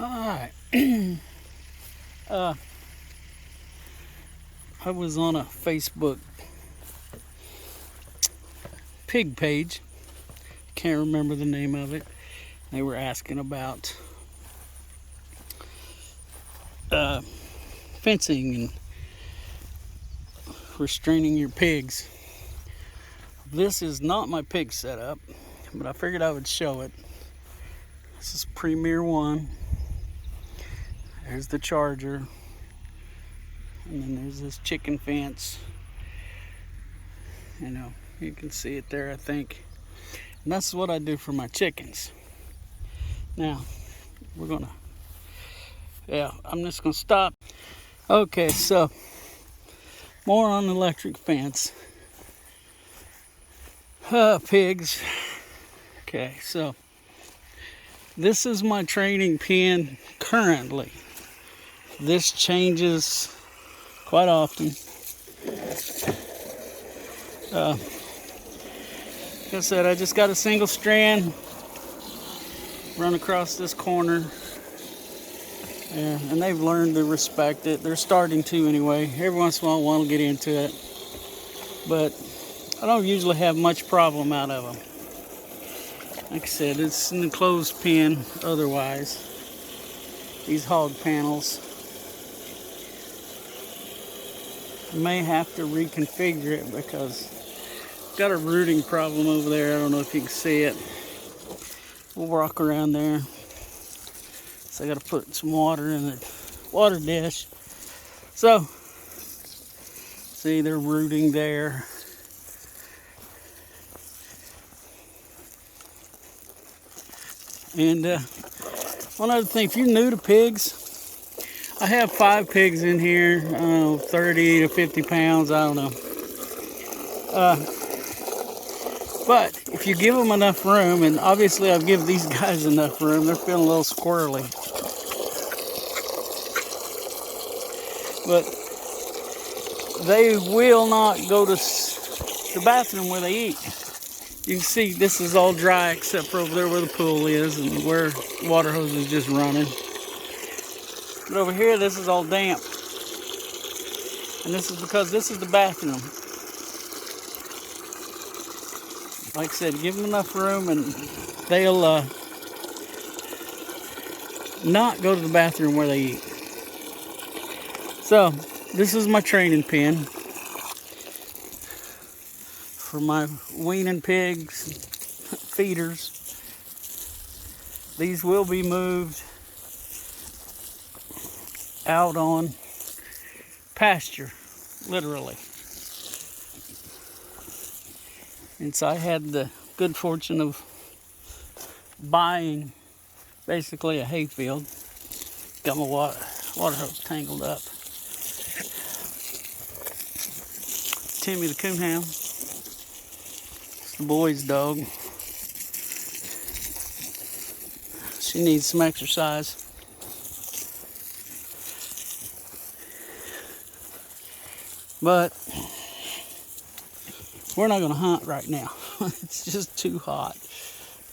Alright. I was on a Facebook pig page. Can't remember the name of it. They were asking about fencing and restraining your pigs. This is not my pig setup, but I figured I would show it. This is Premier 1. There's the charger. And then there's this chicken fence. You know, you can see it there, I think. And that's what I do for my chickens. Now, I'm just gonna stop. Okay, so more on electric fence. Pigs. Okay, so this is my training pen currently. This changes quite often. Like I said, I just got a single strand run across this corner. Yeah, and they've learned to respect it. They're starting to anyway. Every once in a while, one will get into it. But I don't usually have much problem out of them. Like I said, it's an enclosed pen otherwise. These hog panels. I may have to reconfigure it because I've got a rooting problem over there. I don't know if you can see it. We'll walk around there. So I got to put some water in the water dish. So, see, they're rooting there. And one other thing, if you're new to pigs, I have 5 pigs in here, 30 to 50 pounds, I don't know. But if you give them enough room, and obviously I've given these guys enough room, they're feeling a little squirrely. But they will not go to the bathroom where they eat. You can see this is all dry except for over there where the pool is and where the water hose is just running. But over here, this is all damp. And this is because this is the bathroom. Like I said, give them enough room and they'll not go to the bathroom where they eat. So, this is my training pen for my weaning pigs, feeders. These will be moved out on pasture, literally. And so I had the good fortune of buying basically a hayfield. Got my water hose tangled up. Timmy the coonhound. It's the boy's dog. She needs some exercise. But we're not going to hunt right now. It's just too hot.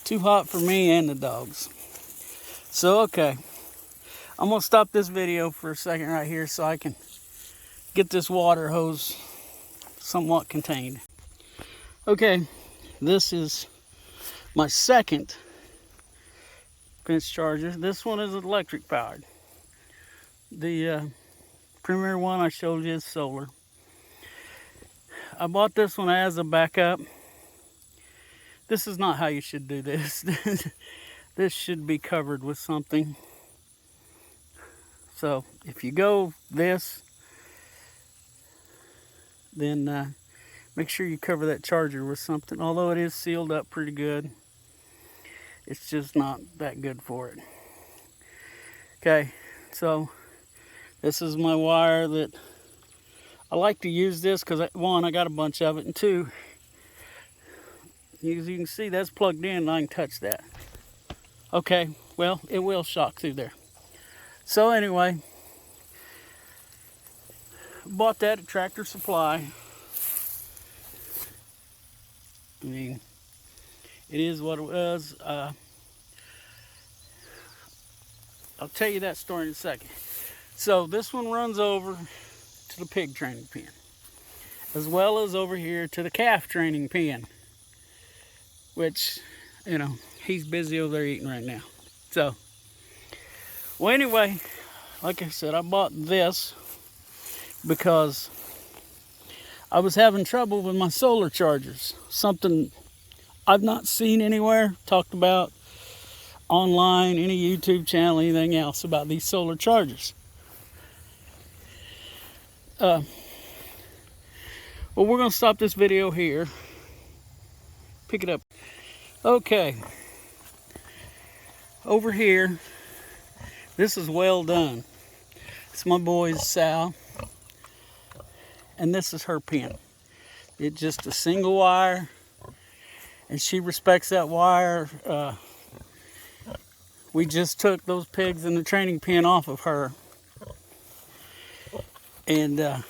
Too hot for me and the dogs. So, okay. I'm going to stop this video for a second right here so I can get this water hose somewhat contained. Okay, this is my second fence charger. This one is electric powered. The Premier 1 I showed you is solar. I bought this one as a backup. This is not how you should do this. This should be covered with something. So if you go this, then make sure you cover that charger with something. Although it is sealed up pretty good, it's just not that good for it. Okay, so this is my wire that I like to use this because, one, I got a bunch of it, and two, as you can see, that's plugged in and I can touch that. Okay, well, it will shock through there. So anyway, bought that at Tractor Supply. I mean, it is what it was. I'll tell you that story in a second. So this one runs over to the pig training pen, as well as over here to the calf training pen, which, you know, he's busy over there eating right now. So, well, anyway, like I said, I bought this because I was having trouble with my solar chargers. Something I've not seen anywhere talked about online, any YouTube channel, anything else about these solar chargers. Well, we're going to stop this video here. Pick it up. Okay. Over here, this is Well Done. It's my boy's Sal. And this is her pen. It's just a single wire. And she respects that wire. We just took those pigs in the training pen off of her. And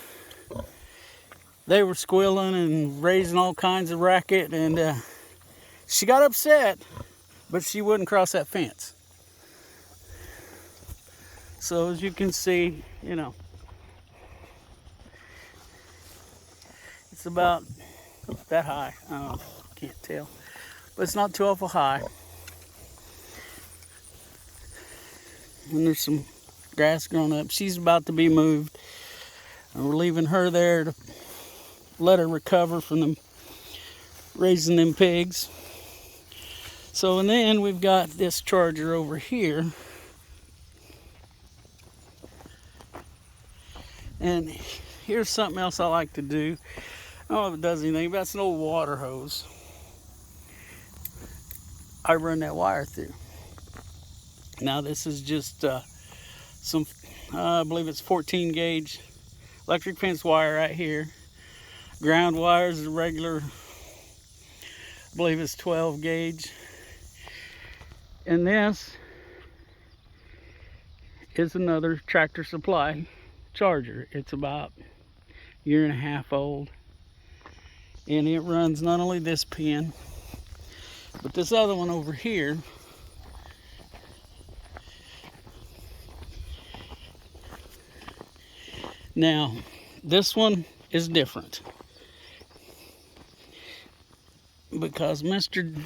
they were squealing and raising all kinds of racket. And she got upset, but she wouldn't cross that fence. So as you can see, you know, it's about that high. Can't tell. But it's not too awful high. And there's some grass growing up. She's about to be moved. And we're leaving her there to let her recover from them raising them pigs. So, and then we've got this charger over here. And here's something else I like to do. I don't know if it does anything, but that's an old water hose. I run that wire through. Now this is just some, I believe it's 14 gauge electric fence wire right here. Ground wire is a regular, I believe it's 12 gauge. And this is another Tractor Supply charger. It's about a year and a half old. And it runs not only this pen, but this other one over here. Now, this one is different because Mr.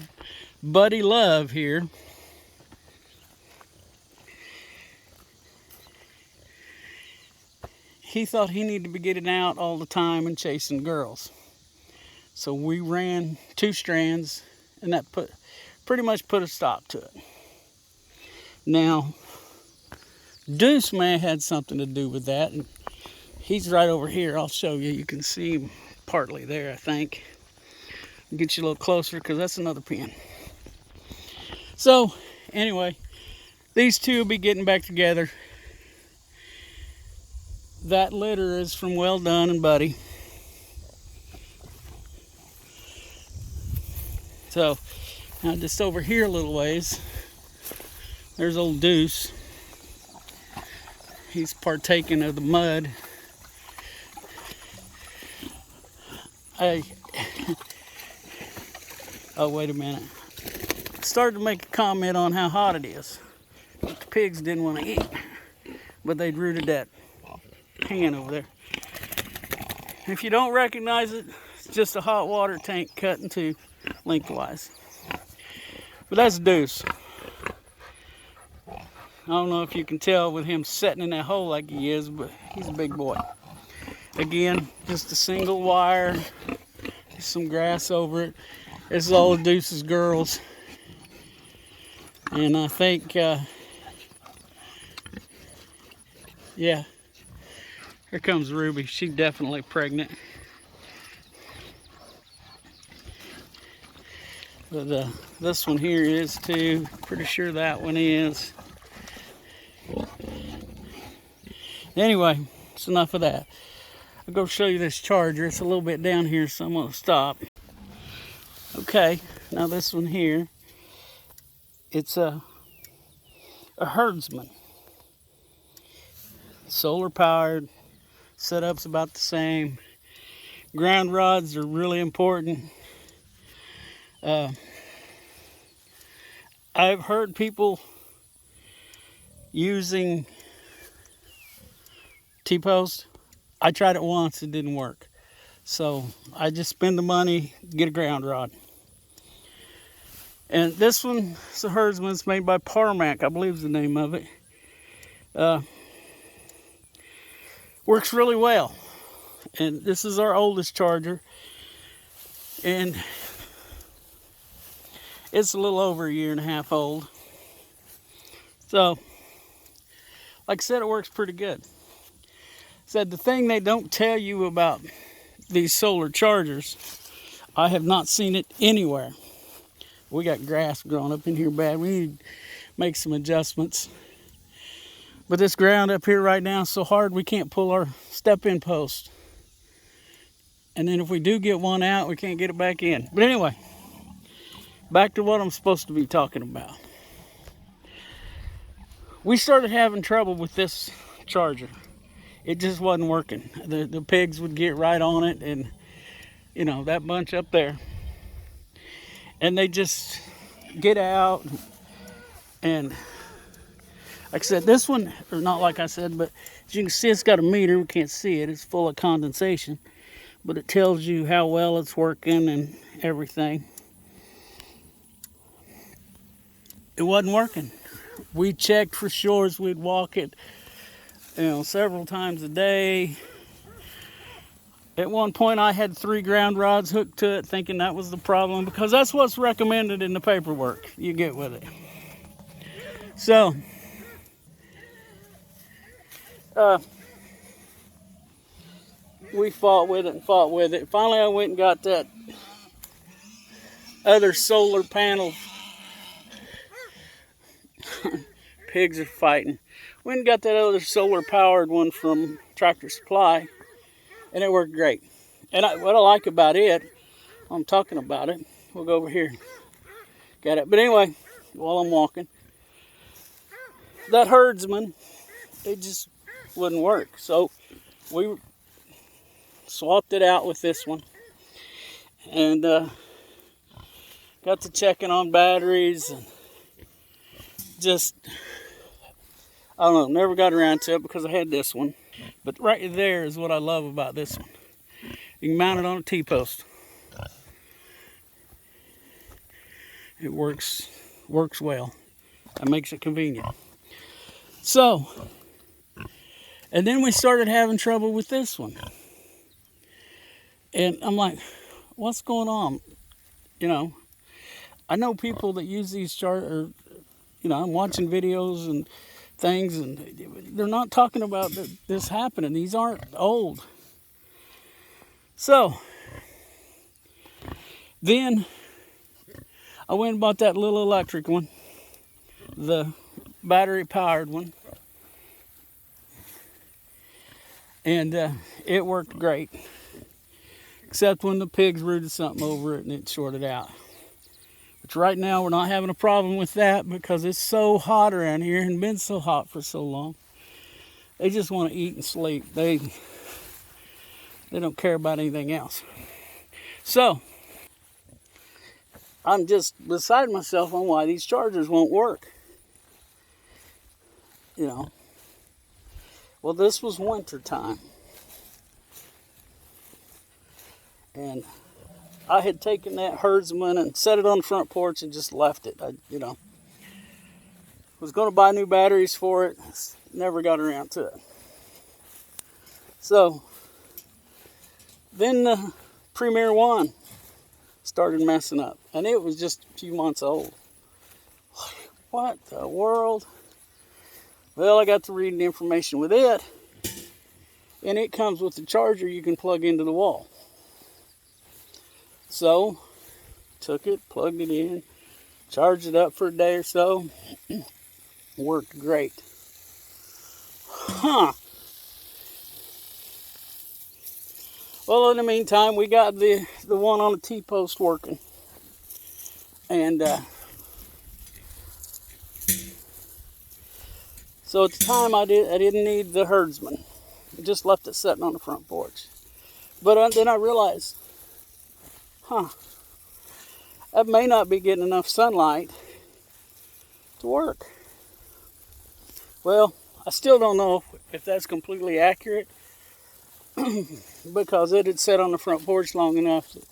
Buddy Love here he thought he needed to be getting out all the time and chasing girls. So we ran 2 strands, and that pretty much put a stop to it. Now, Deuce may have had something to do with that, and he's right over here. I'll show you. You can see him partly there, I think. I'll get you a little closer because that's another pen. So, anyway, these two will be getting back together. That litter is from Well Done and Buddy. So, now just over here a little ways, there's old Deuce. He's partaking of the mud. Oh, wait a minute. Started to make a comment on how hot it is. But the pigs didn't want to eat, but they'd rooted that pan over there. If you don't recognize it, it's just a hot water tank cut in two lengthwise. But that's Deuce. I don't know if you can tell with him sitting in that hole like he is, but he's a big boy. Again, just a single wire, some grass over it. This is all of Deuce's girls. And I think, yeah, here comes Ruby. She's definitely pregnant. But this one here is too. Pretty sure that one is. Anyway, it's enough of that. I'll go show you this charger. It's a little bit down here, so I'm going to stop. Okay, now this one here, it's a herdsman. Solar powered, setup's about the same. Ground rods are really important. I've heard people using T-post. I tried it once, it didn't work. So I just spend the money, get a ground rod. And this one is a herdsman. It's made by Prairie, I believe is the name of it. Works really well. And this is our oldest charger. And it's a little over a year and a half old. So, like I said, it works pretty good. Said the thing they don't tell you about these solar chargers, I have not seen it anywhere. We got grass growing up in here bad. We need to make some adjustments. But this ground up here right now is so hard we can't pull our step-in post. And then if we do get one out, we can't get it back in. But anyway, back to what I'm supposed to be talking about. We started having trouble with this charger. It just wasn't working. The pigs would get right on it, and you know, that bunch up there. And they just get out. And like I said, this one, or not like I said, but as you can see, it's got a meter. We can't see it. It's full of condensation. But it tells you how well it's working and everything. It wasn't working. We checked for sure as we'd walk it, several times a day. At one point, I had 3 ground rods hooked to it, thinking that was the problem, because that's what's recommended in the paperwork you get with it. So, we fought with it and fought with it. Finally, I went and got that other solar panel. Pigs are fighting. Went and got that other solar powered one from Tractor Supply, and it worked great. And what I like about it, I'm talking about it. We'll go over here. Got it. But anyway, while I'm walking, that herdsman, it just wouldn't work. So we swapped it out with this one, and got to checking on batteries, and just, I don't know, never got around to it because I had this one. But right there is what I love about this one. You can mount it on a T-post. It works well. That makes it convenient. So, and then we started having trouble with this one. And I'm like, what's going on? I know people that use these chargers, I'm watching videos and things, and they're not talking about this happening. These aren't old. So, then I went and bought that little electric one, the battery powered one, and it worked great, except when the pigs rooted something over it and it shorted out. Which right now we're not having a problem with that because it's so hot around here and been so hot for so long. They just want to eat and sleep. They don't care about anything else. So, I'm just beside myself on why these chargers won't work. Well, this was winter time. And I had taken that herdsman and set it on the front porch and just left it. Was going to buy new batteries for it. Never got around to it. So, then the Premier 1 started messing up. And it was just a few months old. What the world? Well, I got to reading the information with it. And it comes with the charger you can plug into the wall. So, took it, plugged it in, charged it up for a day or so. Worked great. Well, in the meantime, we got the one on the T-post working. And so at the time, I didn't need the herdsman. I just left it sitting on the front porch. But then I realized, that may not be getting enough sunlight to work. Well, I still don't know if that's completely accurate because it had sat on the front porch long enough that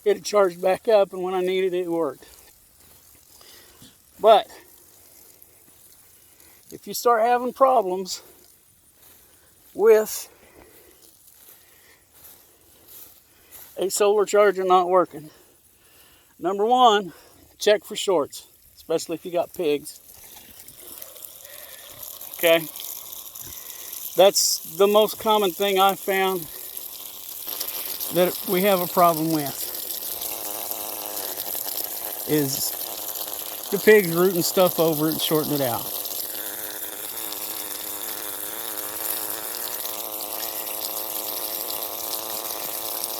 it had charged back up, and when I needed it, it worked. But if you start having problems with a solar charger not working, number one, check for shorts, especially if you got pigs. Okay, that's the most common thing I found that we have a problem with, is the pigs rooting stuff over it and shorting it out.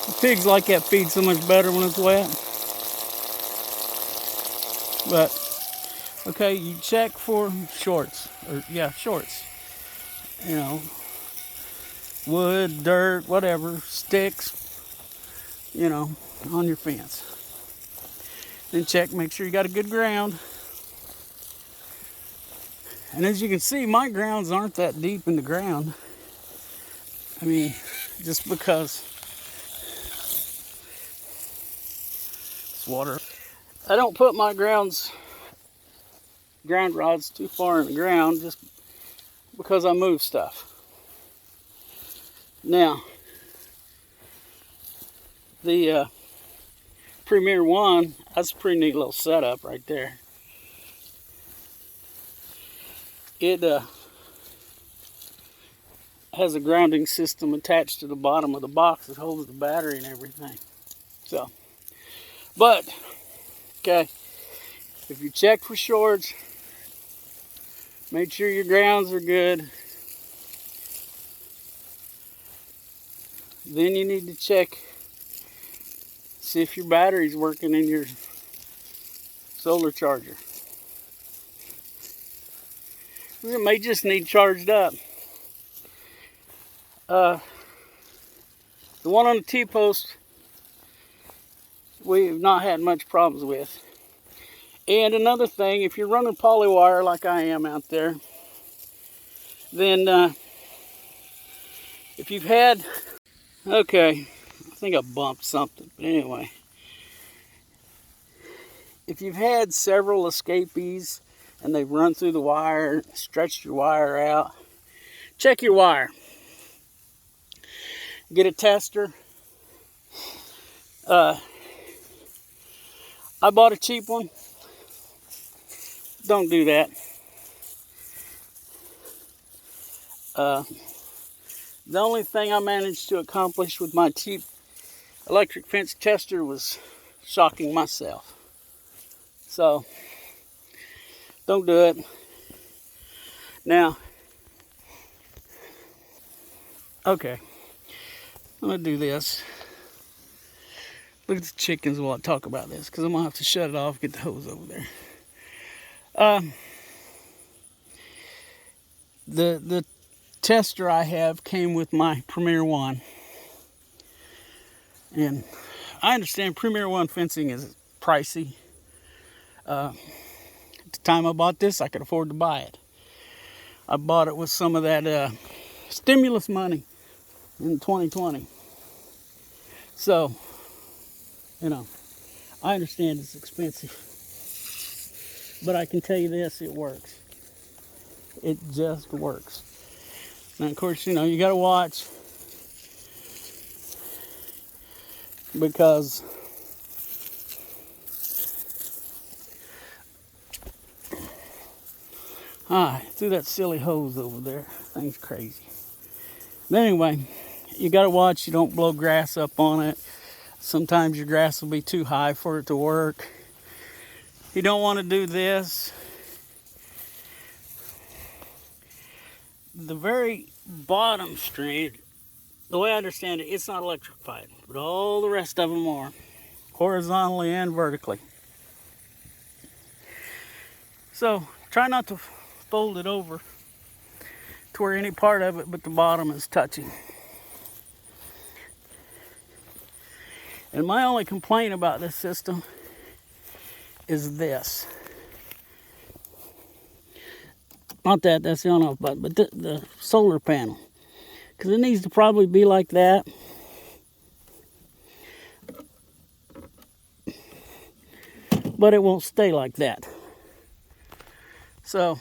The pigs like that feed so much better when it's wet. But okay, you check for shorts, shorts. You know, wood, dirt, whatever, sticks, you know, on your fence. Then check, make sure you got a good ground. And as you can see, my grounds aren't that deep in the ground. I mean, just because it's water. I don't put my ground rods too far in the ground just because I move stuff. Now, the Premier One, that's a pretty neat little setup right there. It has a grounding system attached to the bottom of the box that holds the battery and everything. So, but, okay, if you check for shorts, make sure your grounds are good. Then you need to check, see if your battery's working in your solar charger. It may just need charged up. The one on the T-post, we've not had much problems with. And another thing, if you're running polywire like I am out there, then if you've had, okay, I think I bumped something, but anyway. If you've had several escapees and they've run through the wire, stretched your wire out, check your wire. Get a tester. I bought a cheap one. Don't do that. The only thing I managed to accomplish with my cheap electric fence tester was shocking myself. So, don't do it. Now, okay, I'm going to do this. Look at the chickens while I talk about this, because I'm going to have to shut it off, get the hose over there. The tester I have came with my Premier One. And I understand Premier One fencing is pricey. At the time I bought this, I could afford to buy it. I bought it with some of that stimulus money in 2020. So, you know, I understand it's expensive. But I can tell you this, it works. It just works. Now, of course, you know, you got to watch, because I threw that silly hose over there. Thing's crazy. But anyway, you got to watch you don't blow grass up on it. Sometimes your grass will be too high for it to work. You don't want to do this. The very bottom string, the way I understand it, it's not electrified, but all the rest of them are, horizontally and vertically. So try not to fold it over to where any part of it but the bottom is touching. And my only complaint about this system is this. Not that, that's the on-off button, but the solar panel. Because it needs to probably be like that. But it won't stay like that. So,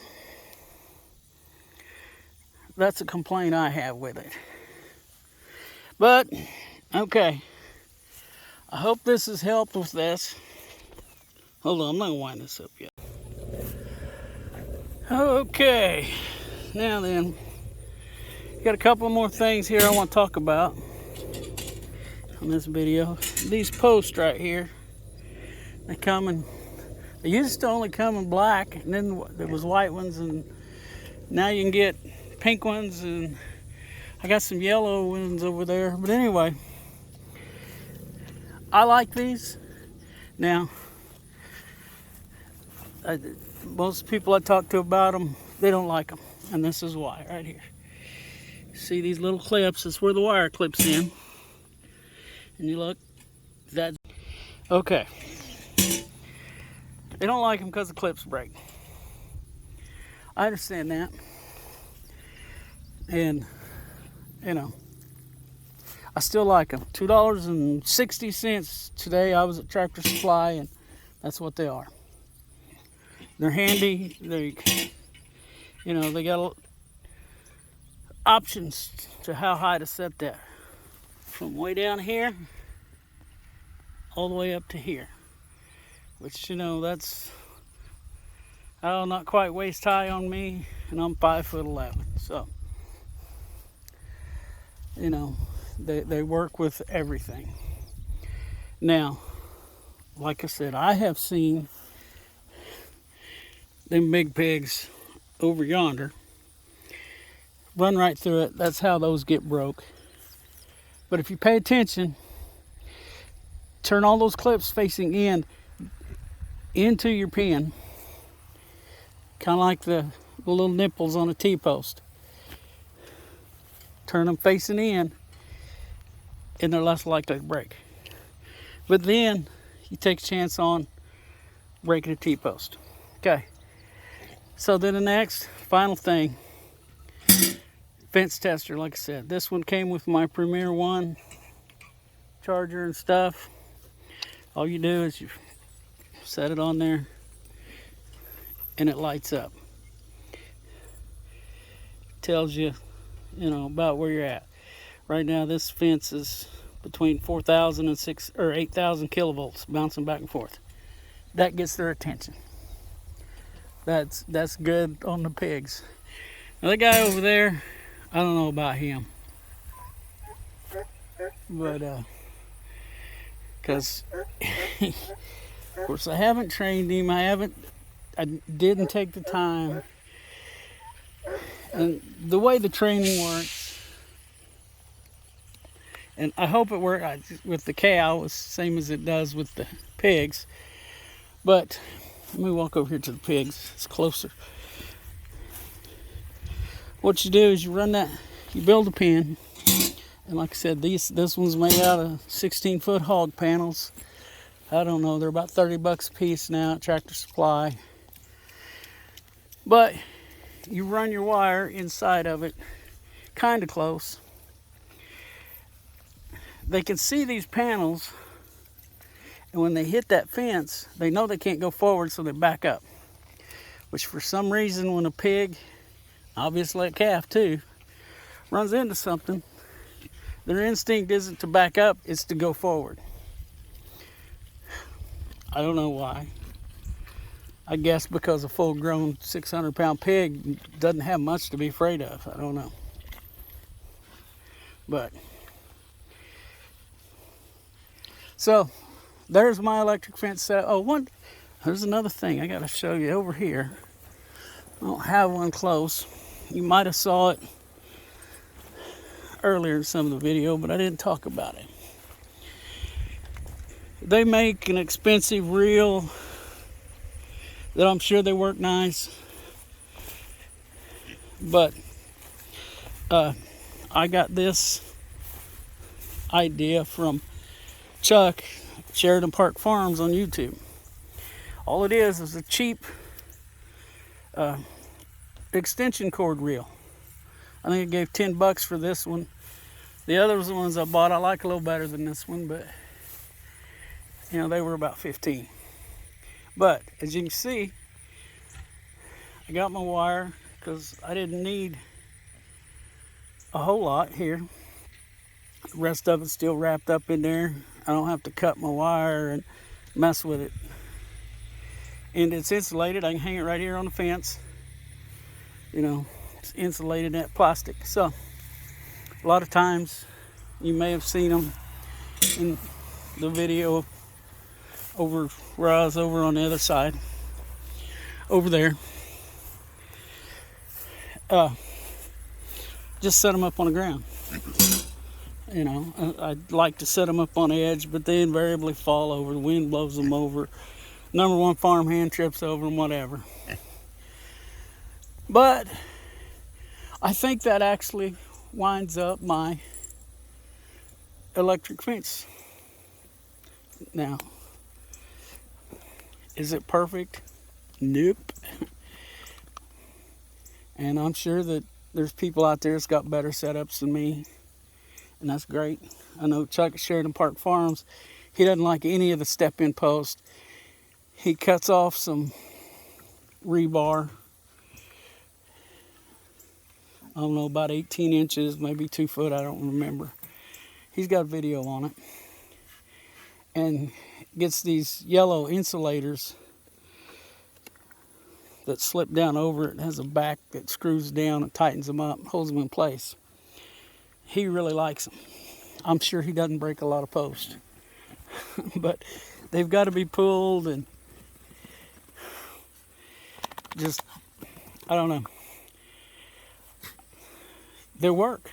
that's a complaint I have with it. But, okay. I hope this has helped with this. Hold on, I'm not going to wind this up yet. Okay. Now then, got a couple more things here I want to talk about on this video. These posts right here. They used to only come in black, and then there was white ones, and now you can get pink ones, and I got some yellow ones over there. But anyway, I like these. Now, most people I talk to about them, they don't like them, and this is why, right here. See these little clips? That's where the wire clips in. And you look, okay. They don't like them because the clips break. I understand that. And, you know, I still like them. $2.60 today. I was at Tractor Supply, and that's what they are. They're handy. They got options to how high to set that. From way down here all the way up to here. Which, that's, not quite waist high on me, and I'm 5'11". So, they work with everything. Now, like I said, I have seen them big pigs over yonder run right through it. That's how those get broke. But if you pay attention, turn all those clips facing into your pen, kind of like the little nipples on a T-post. Turn them facing in, and they're less likely to break. But then you take a chance on breaking a T-post. Okay. So then the next final thing, fence tester. Like I said, this one came with my Premier 1 charger and stuff. All you do is you set it on there, and it lights up. Tells you, about where you're at. Right now, this fence is between 4,000 and 8,000 kilovolts, bouncing back and forth. That gets their attention. That's good on the pigs. Now, the guy over there, I don't know about him, but because of course I haven't trained him. I didn't take the time. And the way the training works, and I hope it works with the cow, it's the same as it does with the pigs. But let me walk over here to the pigs. It's closer. What you do is you build a pen. And like I said, this one's made out of 16-foot hog panels. I don't know, they're about $30 a piece now at Tractor Supply. But you run your wire inside of it, kind of close. They can see these panels, and when they hit that fence, they know they can't go forward, so they back up. Which for some reason, when a pig, obviously a calf too, runs into something, their instinct isn't to back up, it's to go forward. I don't know why. I guess because a full-grown 600-pound pig doesn't have much to be afraid of. I don't know. But, so, there's my electric fence set. Oh, there's another thing I got to show you over here. I don't have one close. You might have saw it earlier in some of the video, but I didn't talk about it. They make an expensive reel that I'm sure they work nice, but I got this idea from Chuck, Sheridan Park Farms on YouTube. All it is a cheap, extension cord reel. I think I gave $10 for this one. The other ones I bought I like a little better than this one, but you know, they were about 15. But as you can see, I got my wire because I didn't need a whole lot here. The rest of it's still wrapped up in there. I don't have to cut my wire and mess with it. And it's insulated. I can hang it right here on the fence. You know, it's insulated in that plastic. So a lot of times you may have seen them in the video over where I was over on the other side, over there. Just set them up on the ground. You know, I'd like to set them up on the edge, but they invariably fall over. The wind blows them over. Number one farmhand trips over them, whatever. But I think that actually winds up my electric fence. Now, is it perfect? Nope. And I'm sure that there's people out there that's got better setups than me, and that's great. I know Chuck at Sheridan Park Farms, he doesn't like any of the step-in posts. He cuts off some rebar, I don't know, about 18 inches, maybe 2 foot, I don't remember. He's got a video on it. And gets these yellow insulators that slip down over it. It has a back that screws down and tightens them up, holds them in place. He really likes them. I'm sure he doesn't break a lot of posts. But they've got to be pulled and just, I don't know. They work.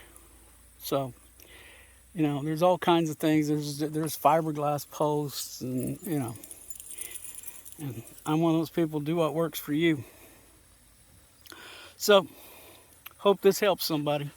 So, you know, there's all kinds of things. There's fiberglass posts, and you know, and I'm one of those people, do what works for you. So, hope this helps somebody.